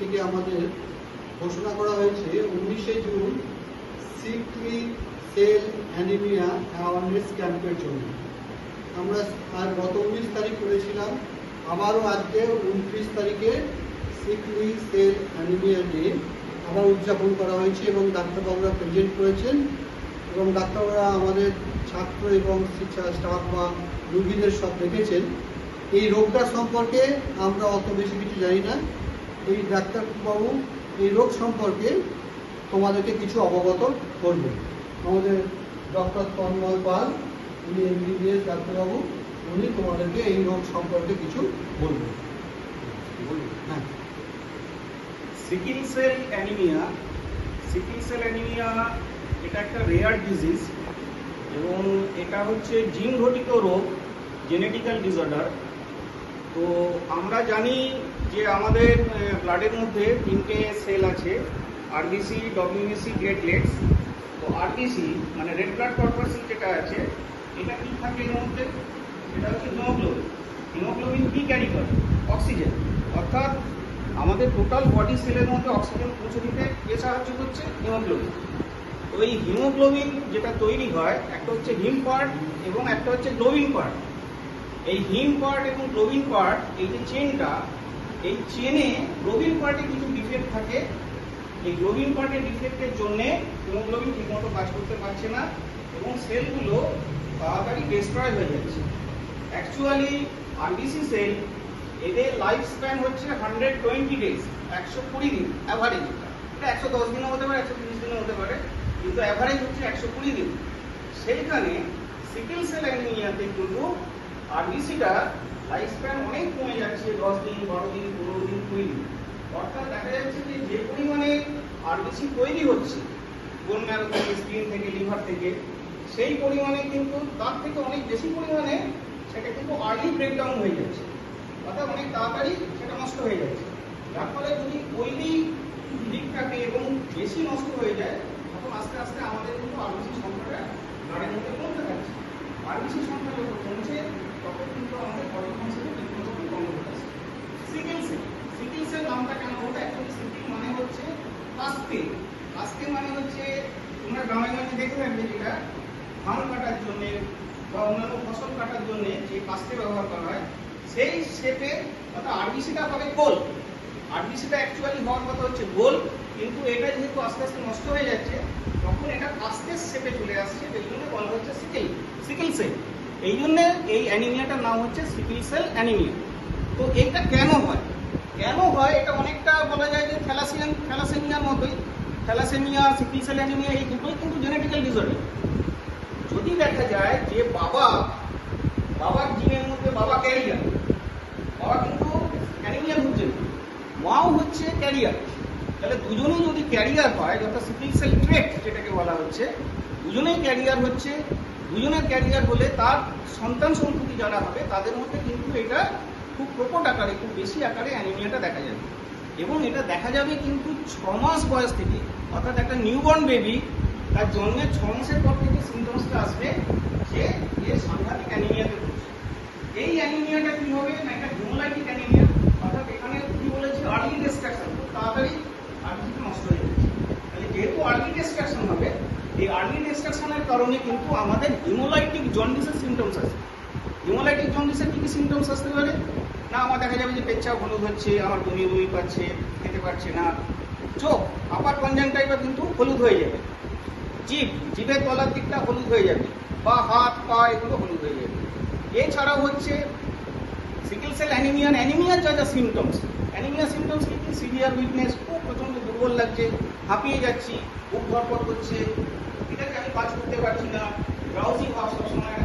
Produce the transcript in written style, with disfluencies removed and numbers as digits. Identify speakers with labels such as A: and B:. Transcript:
A: থেকে আমাদের ঘোষণা করা হয়েছে 19শে June sickle cell anaemia awareness ক্যাম্পের জন্য। আমরা আর গত 19 তারিখ করেছিলাম, আবারও আজকে 29 তারিখে সিকলি সেল অ্যানিমিয়া ডে আবার উদযাপন করা হয়েছে এবং ডাক্তারবাবুরা প্রেজেন্ট করেছেন এবং ডাক্তারবাবুরা আমাদের ছাত্র এবং শিক্ষা স্টাফ বা রোগীদের সব দেখেছেন। এই রোগটা সম্পর্কে আমরা অত বেশি কিছু জানি না। এই ডাক্তারবাবু এই রোগ সম্পর্কে তোমাদেরকে কিছু অবগত করবেন। আমাদের ডক্টর তন্ময় পাল, উনি এমবিবিএস ডাক্তারবাবু, উনি তোমাদেরকে এই রোগ সম্পর্কে কিছু বলবেন। হ্যাঁ,
B: sickle cell anaemia. Sickle cell anaemia এটা একটা রেয়ার ডিজিজ এবং এটা হচ্ছে জিন ঘটিত রোগ, জেনেটিক্যাল ডিসঅর্ডার। তো আমরা জানি যে আমাদের ব্লাডের মধ্যে 3টে সেল আছে, আরবিসি, ডব্লিউবিসি, প্লেটলেটস। তো আরবিসি মানে রেড ব্লাড কর্পাসেল যেটা আছে, এটা কি থাকে এর মধ্যে? এটা হচ্ছে হিমোগ্লোবিন। হিমোগ্লোবিন কি ক্যারি করে? অক্সিজেন। অর্থাৎ আমাদের টোটাল বডি সেলের মধ্যে অক্সিজেন পৌঁছে দিতে কে সাহায্য করছে? হিমোগ্লোবিন। তো এই হিমোগ্লোবিন যেটা তৈরি হয়, একটা হচ্ছে হিম পার্ট এবং একটা হচ্ছে গ্লোবিন পার্ট। এই হিম পার্ট এবং গ্লোবিন পার্ট, এই যে চেনটা, এই চেনে গ্লোবিন পার্টে কিছু ডিফেক্ট থাকে। এই গ্লোবিন পার্টের ডিফেক্টের জন্যে হিমোগ্লোবিন ঠিকমতো কাজ করতে পারছে না এবং সেলগুলো তাড়াতাড়ি ডিস্ট্রয় হয়ে যাচ্ছে। অ্যাকচুয়ালি আরবিসি সেল, এদের লাইফ স্প্যান হচ্ছে 120 ডেজ, 120 দিন অ্যাভারেজ। এটা 110 দিনও হতে পারে, 130 দিনও হতে পারে, কিন্তু অ্যাভারেজ হচ্ছে 120 দিন। সেইখানে সিকেল সেল অ্যানিমিয়াতে কিন্তু আরবিসিটা লাইফ স্প্যান অনেক কমে যাচ্ছে, 10 দিন, 12 দিন, 15 দিন, 20 দিন। অর্থাৎ দেখা যাচ্ছে যে পরিমাণে আরবিসি তৈরি হচ্ছে বোন ম্যারো থেকে, স্কিন থেকে, লিভার থেকে, সেই পরিমাণে কিন্তু তার থেকে অনেক বেশি পরিমাণে সেটা কিন্তু আর্লি ব্রেকডাউন হয়ে যাচ্ছে, অর্থাৎ অনেক তাড়াতাড়ি সেটা নষ্ট হয়ে যাচ্ছে। যার ফলে যদি ওইলি দিকটাকে এবং বেশি নষ্ট হয়ে যায়, তখন আস্তে আস্তে আমাদের কিন্তু আরবিসি সংখ্যাটা ব্লাডের মধ্যে কমতে থাকছে। আরবিসি সংখ্যা যখন কমছে, তখন কিন্তু আমাদের বডি ফাংশনে ঠিকমতো কমে যাচ্ছে। সিকেল সেল, সিকেল সেল নামটা কেন হলো? অ্যাকচুয়ালি সিকেল মানে হচ্ছে কাস্তে। কাস্তে মানে হচ্ছে, তোমরা গ্রামে গঞ্জে দেখে থাকবে, যেটা ধান কাটার জন্য বা অন্যান্য ফসল কাটার জন্য যে কাস্তে ব্যবহার করা হয়, সেই শেপে, অর্থাৎ আরবিসিটা হবে গোল। আরবিসিটা অ্যাকচুয়ালি হওয়ার কথা হচ্ছে গোল, কিন্তু এটা যেহেতু আস্তে আস্তে নষ্ট হয়ে যাচ্ছে, তখন এটা কাস্তের শেপে চলে আসছে, এই জন্য বলা হচ্ছে সিকেল সেল। এই জন্য এই অ্যানিমিয়াটার নাম হচ্ছে সিকেল সেল অ্যানিমিয়া। তো এইটা কেন হয়? এটা অনেকটা বলা যায় যে থ্যালাসেমিয়ার মতোই। থ্যালাসেমিয়া, সিকেল সেল অ্যানিমিয়া, এই দুটোই কিন্তু জেনেটিক্যাল ডিসঅর্ডার। যদি দেখা যায় যে বাবার জিনের মধ্যে বাবা ক্যারিয়ার, বাবা কিন্তু অ্যানিমিয়া হচ্ছে না, মাও হচ্ছে ক্যারিয়ার, তাহলে দুজনেই যদি ক্যারিয়ার হয়, অর্থাৎ সিকেল সেল ট্রেট যেটাকে বলা হচ্ছে, দুজনেই ক্যারিয়ার হচ্ছে, দুজনের ক্যারিয়ার হলে তার সন্তান সন্ততি যারা হবে, তাদের মধ্যে কিন্তু এটা খুব প্রকট আকারে, খুব বেশি আকারে অ্যানিমিয়াটা দেখা যাবে। এবং এটা দেখা যাবে কিন্তু 6 মাস বয়স থেকে, অর্থাৎ একটা নিউবর্ন বেবি তার জন্মের 6 মাসের পর থেকে সিমটমসটা আসবে যে এর সাংঘাতিক অ্যানিমিয়াতে ভুগছে। এই অ্যানিমিয়াটা কি হবে না, একটা হিমোলাইটিক অ্যানিমিয়া, অর্থাৎ এখানে কি বলেছে, আর্লি ডিস্ট্রাকশন, খুব তাড়াতাড়ি আরবিসিটা নষ্ট হয়ে যাচ্ছে। তাহলে যেহেতু আর্লি ডিস্ট্রাকশন হবে, এই আর্লি ডিস্ট্রাকশনের কারণে কিন্তু আমাদের হিমোলাইটিক জন্ডিসের সিমটমস আসে। হিমোলাইটিক জন্ডিসের কি কি সিমটমস আসতে পারে না, আমার দেখা যাবে যে পেচ্ছাপ হলুদ হচ্ছে, আমার বমি পাচ্ছে, খেতে পারছে না। চোখ, আপার কনজাংক্টিভা কিন্তু হলুদ হয়ে যাবে। জিভের তলার দিকটা হলুদ হয়ে যাবে, বা হাত পা এগুলো হলুদ হয়ে যাবে। এছাড়াও হচ্ছে সিকেল সেল অ্যানিমিয়ার যা সিমটমস, অ্যানিমিয়া সিমটমস কি? সিভিয়ার উইকনেস, খুব প্রচন্ড দুর্বল লাগছে, হাঁপিয়ে যাচ্ছি, বুক ধরপড় করছে, এটাকে আমি কাজ করতে পারছি না, ড্রাউজি ভাব সবসময়